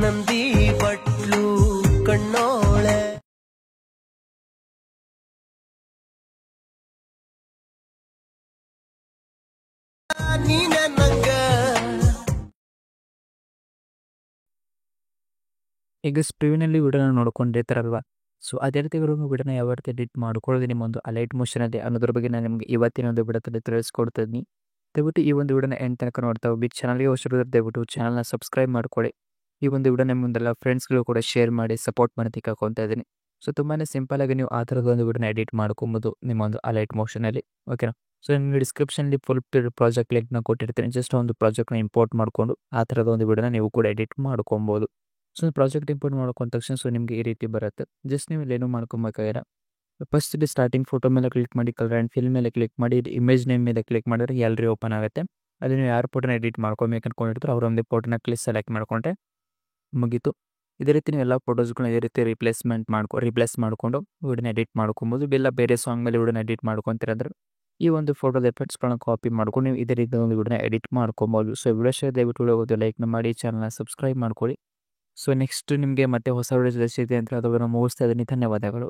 ನಂದಿ ಬಟ್ಲು ಕಣ್ಣೋಳೆ ನೀನ ನಂಗ. ಈಗ ಸ್ಕ್ರೀನಲ್ಲಿ ವಿಡಿಯೋನ ನೋಡ್ಕೊಂಡಿರ್ತಾರಲ್ವಾ, ಸೊ ಅದೇ ರೀತಿ ವಿಡಿಯೋನ ಯಾವ ರೀತಿ ಎಡಿಟ್ ಮಾಡ್ಕೊಳ್ಳೋದು ನಿಮ್ಮೊಂದು ಅಲೈಟ್ ಮೋಷನ್ ಇದೆ ಅನ್ನೋದ್ರ ಬಗ್ಗೆ ನಾನು ನಿಮಗೆ ಇವತ್ತಿನ ಒಂದು ವಿಡಿಯೋದಲ್ಲಿ ತಿಳಿಸ್ಕೊಡ್ತೀನಿ. ದಯವಿಟ್ಟು ಈ ಒಂದು ವಿಡಿಯೋನ ಎಂಡ್ ತನಕ ನೋಡ್ತಾ ಹೋಗಿ. ಚಾನಲ್ಗೆ ಹೊಸಬರಿದ್ರೆ ದಯವಿಟ್ಟು ಚಾನಲ್ನ ಸಬ್ಸ್ಕ್ರೈಬ್ ಮಾಡ್ಕೊಳ್ಳಿ. ಈ ಒಂದು ವಿಡಿಯೋ ನಿಮ್ಮೊಂದೆಲ್ಲ ಫ್ರೆಂಡ್ಸ್ಗಳು ಕೂಡ ಶೇರ್ ಮಾಡಿ ಸಪೋರ್ಟ್ ಮಾಡಿ ಕೇಳ್ಕೊತಾ ಇದ್ದೀನಿ. ಸೊ ತುಂಬಾ ಸಿಂಪಲ್ ಆಗಿ ನೀವು ಆ ಥರದ ಒಂದು ವಿಡಿಯೋನ ಎಡಿಟ್ ಮಾಡ್ಕೊಬೋದು ನಿಮ್ಮ ಒಂದು ಅಲೈಟ್ ಮೋಷನಲ್ಲಿ, ಓಕೆನಾ. ಸೊ ನಿಮಗೆ ಡಿಸ್ಕ್ರಿಪ್ಷನಲ್ಲಿ ಫುಲ್ ಪ್ರಾಜೆಕ್ಟ್ ಲಿಂಕ್ನ ಕೊಟ್ಟಿರ್ತೀನಿ. ಜಸ್ಟ್ ಒಂದು ಪ್ರಾಜೆಕ್ಟ್ನ ಇಂಪೋರ್ಟ್ ಮಾಡಿಕೊಂಡು ಆ ಥರದ ಒಂದು ವಿಡಿಯೋನ ನೀವು ಕೂಡ ಎಡಿಟ್ ಮಾಡ್ಕೊಬೋದು. ಸೊ ಪ್ರಾಜೆಕ್ಟ್ ಇಂಪೋರ್ಟ್ ಮಾಡ್ಕೊಂಡ ತಕ್ಷಣ ಸೊ ನಿಮಗೆ ಈ ರೀತಿ ಬರುತ್ತೆ. ಜಸ್ಟ್ ನೀವು ಇಲ್ಲೇನು ಮಾಡ್ಕೊಬೇಕಾಗಿಲ್ಲ, ಫಸ್ಟ್ ಇಲ್ಲಿ ಸ್ಟಾರ್ಟಿಂಗ್ ಫೋಟೋ ಮೇಲೆ ಕ್ಲಿಕ್ ಮಾಡಿ, ಕಲರ್ ಆ್ಯಂಡ್ ಫಿಲ್ ಮೇಲೆ ಕ್ಲಿಕ್ ಮಾಡಿ, ಇಮೇಜ್ ನೇಮ್ ಮೇಲೆ ಕ್ಲಿಕ್ ಮಾಡಿದ್ರೆ ಗ್ಯಾಲರಿ ಓಪನ್ ಆಗುತ್ತೆ. ಅಲ್ಲಿ ನೀವು ಯಾರು ಫೋಟೋನ ಎಡಿಟ್ ಮಾಡ್ಕೊಬೇಕು ಅಂದ್ಕೊಂಡಿರ್ತಾರೆ ಅವರೊಂದೇ ಫೋಟೋನ ಸೆಲೆಕ್ಟ್ ಮಾಡಿಕೊಂಡ್ರೆ ಮುಗೀತು. ಇದೇ ರೀತಿ ನೀವು ಎಲ್ಲ ಫೋಟೋಸ್ಗಳನ್ನ ಇದೇ ರೀತಿ ರಿಪ್ಲೇಸ್ ಮಾಡಿಕೊಂಡು ವಿಡಿಯೋನ ಎಡಿಟ್ ಮಾಡ್ಕೊಬೋದು. ಇಲ್ಲ ಬೇರೆ ಸಾಂಗ್ ಮೇಲೆ ವಿಡಿಯೋನ ಎಡಿಟ್ ಮಾಡ್ಕೊತಿರಂದ್ರೆ ಈ ಒಂದು ಫೋಟೋದ ಎಫೆಕ್ಟ್ಸ್ಗಳನ್ನ ಕಾಪಿ ಮಾಡ್ಕೊಂಡು ನೀವು ಇದೇ ರೀತಿ ಒಂದು ವಿಡಿಯೋನ ಎಡಿಟ್ ಮಾಡ್ಕೊಬೋದು. ಸೊ ವಿಡಿಯೋ ಶೇರ್ ದಯವಿಟ್ಟು ಲೈಕ್ನ ಮಾಡಿ, ಚಾನಲ್ನ ಸಬ್ಸ್ಕ್ರೈಬ್ ಮಾಡ್ಕೊಳ್ಳಿ. ಸೊ ನೆಕ್ಸ್ಟ್ ನಿಮಗೆ ಮತ್ತೆ ಹೊಸ ವಿಡಿಯೋ ಸಿಗುತ್ತೆ ಅಂತ ಅದನ್ನು ಮುಗಿಸ್ತಾ ಇದ್ದೀನಿ. ಧನ್ಯವಾದಗಳು.